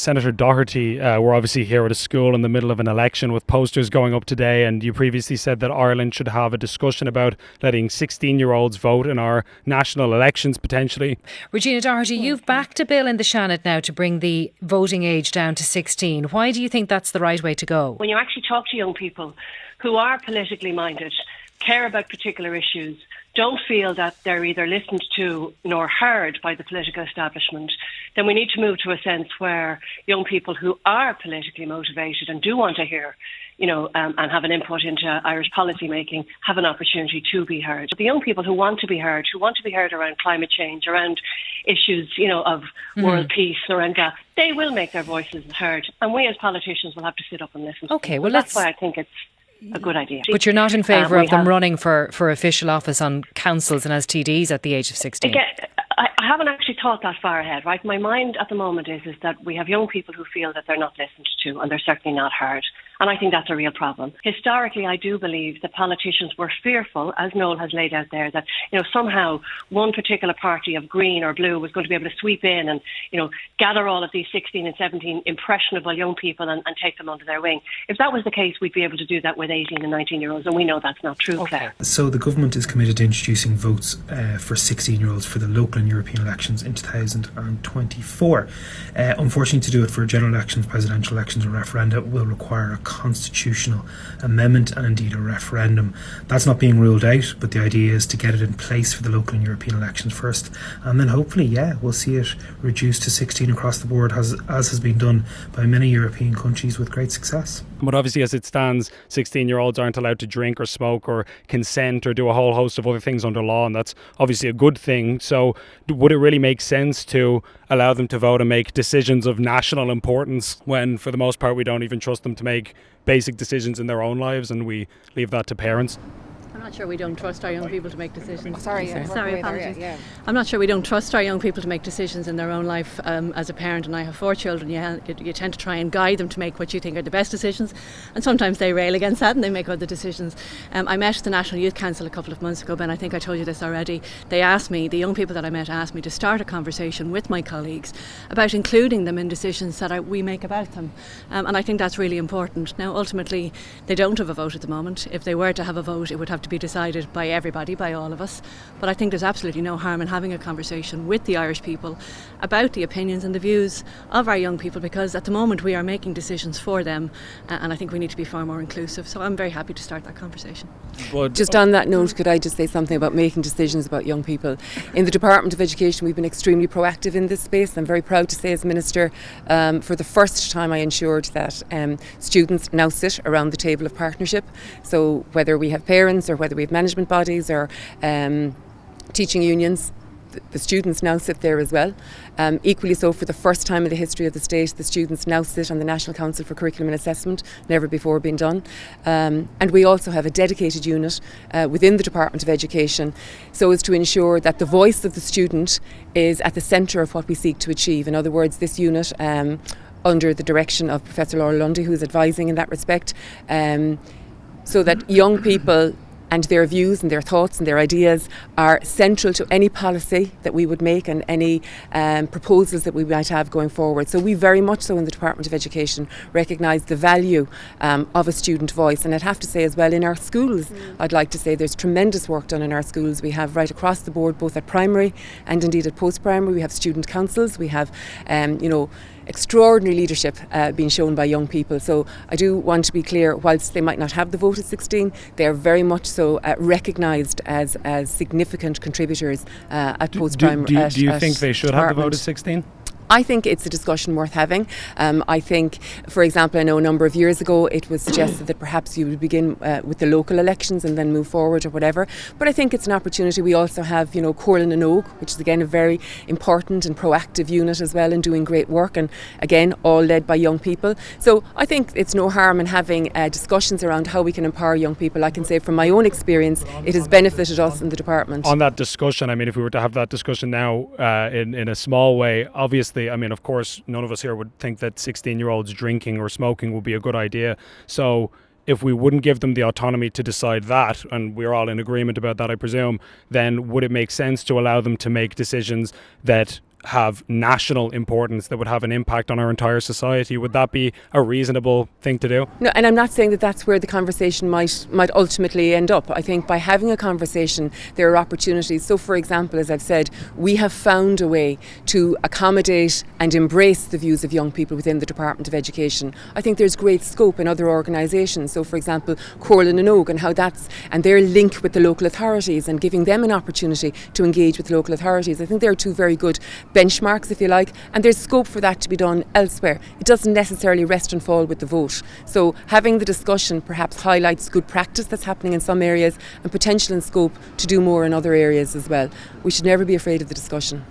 Senator Doherty, we're obviously here at a school in the middle of an election with posters going up today, and you previously said that Ireland should have a discussion about letting 16-year-olds vote in our national elections potentially. Regina Doherty, you've backed a bill in the Seanad now to bring the voting age down to 16. Why do you think that's the right way to go? When you actually talk to young people who are politically minded, care about particular issues, don't feel that they're either listened to nor heard by the political establishment, then we need to move to a sense where young people who are politically motivated and do want to hear, and have an input into Irish policy making, have an opportunity to be heard. The young people who want to be heard around climate change, around issues, of world peace, around gas, they will make their voices heard. And we as politicians will have to sit up and listen. Okay, well, that's why I think it's a good idea. But you're not in favour of them running for official office on councils and as TDs at the age of 16? Again, I haven't actually thought that far ahead, right? My mind at the moment is that we have young people who feel that they're not listened to and they're certainly not heard. And I think that's a real problem. Historically, I do believe that politicians were fearful, as Noel has laid out there, that somehow one particular party of green or blue was going to be able to sweep in and gather all of these 16 and 17 impressionable young people and take them under their wing. If that was the case, we'd be able to do that with 18 and 19-year-olds, and we know that's not true, Claire. So the government is committed to introducing votes for 16-year-olds for the local and European elections in 2024. Unfortunately, to do it for general elections, presidential elections and referenda will require a constitutional amendment and indeed a referendum. That's not being ruled out, but the idea is to get it in place for the local and European elections first, and then hopefully, we'll see it reduced to 16 across the board, as has been done by many European countries with great success. But obviously, as it stands, 16-year-olds aren't allowed to drink or smoke or consent or do a whole host of other things under law, and that's obviously a good thing. So would it really make sense to allow them to vote and make decisions of national importance when, for the most part, we don't even trust them to make basic decisions in their own lives and we leave that to parents? I'm not sure we don't trust our young people to make decisions. Sorry, apologies. I'm not sure we don't trust our young people to make decisions in their own life. As a parent, and I have 4 children, you tend to try and guide them to make what you think are the best decisions, and sometimes they rail against that and they make other decisions. I met the National Youth Council a couple of months ago, Ben, I think I told you this already. They asked me, the young people that I met asked me to start a conversation with my colleagues about including them in decisions that we make about them, and I think that's really important. Now, ultimately, they don't have a vote at the moment. If they were to have a vote, it would have to be decided by everybody, by all of us. But I think there's absolutely no harm in having a conversation with the Irish people about the opinions and the views of our young people, because at the moment we are making decisions for them, and I think we need to be far more inclusive. So I'm very happy to start that conversation. Just on that note, could I just say something about making decisions about young people? In the Department of Education, we've been extremely proactive in this space. I'm very proud to say, as Minister, for the first time I ensured that students now sit around the table of partnership. So whether we have parents or whether we have management bodies or teaching unions, the students now sit there as well. Equally so, for the first time in the history of the state, the students now sit on the National Council for Curriculum and Assessment, never before been done. And we also have a dedicated unit within the Department of Education, so as to ensure that the voice of the student is at the centre of what we seek to achieve. In other words, this unit, under the direction of Professor Laura Lundy, who is advising in that respect, so that young people and their views and their thoughts and their ideas are central to any policy that we would make and any proposals that we might have going forward. So we very much so in the Department of Education recognise the value of a student voice. And I'd have to say as well, in our schools, I'd like to say there's tremendous work done in our schools. We have right across the board, both at primary and indeed at post-primary. We have student councils. We have, extraordinary leadership being shown by young people. So I do want to be clear, whilst they might not have the vote at 16, they are very much so recognised as significant contributors at post-primary. Do you think they should have the vote at 16? I think it's a discussion worth having. I think, for example, I know a number of years ago it was suggested that perhaps you would begin with the local elections and then move forward or whatever. But I think it's an opportunity. We also have, Corlin and Oak, which is again a very important and proactive unit as well and doing great work, and again all led by young people. So I think it's no harm in having discussions around how we can empower young people. I can say from my own experience, it has benefited us in the department. On that discussion, I mean, if we were to have that discussion now in a small way, obviously, I mean, of course, none of us here would think that 16-year-olds drinking or smoking would be a good idea. So if we wouldn't give them the autonomy to decide that, and we're all in agreement about that, I presume, then would it make sense to allow them to make decisions that have national importance, that would have an impact on our entire society. Would that be a reasonable thing to do? No, and I'm not saying that that's where the conversation might ultimately end up. I think by having a conversation, there are opportunities. So, for example, as I've said, we have found a way to accommodate and embrace the views of young people within the Department of Education. I think there's great scope in other organisations. So, for example, Corlin and Og, and how that's, and their link with the local authorities and giving them an opportunity to engage with local authorities. I think they're two very good benchmarks, if you like, and there's scope for that to be done elsewhere. It doesn't necessarily rest and fall with the vote. So having the discussion perhaps highlights good practice that's happening in some areas and potential and scope to do more in other areas as well. We should never be afraid of the discussion.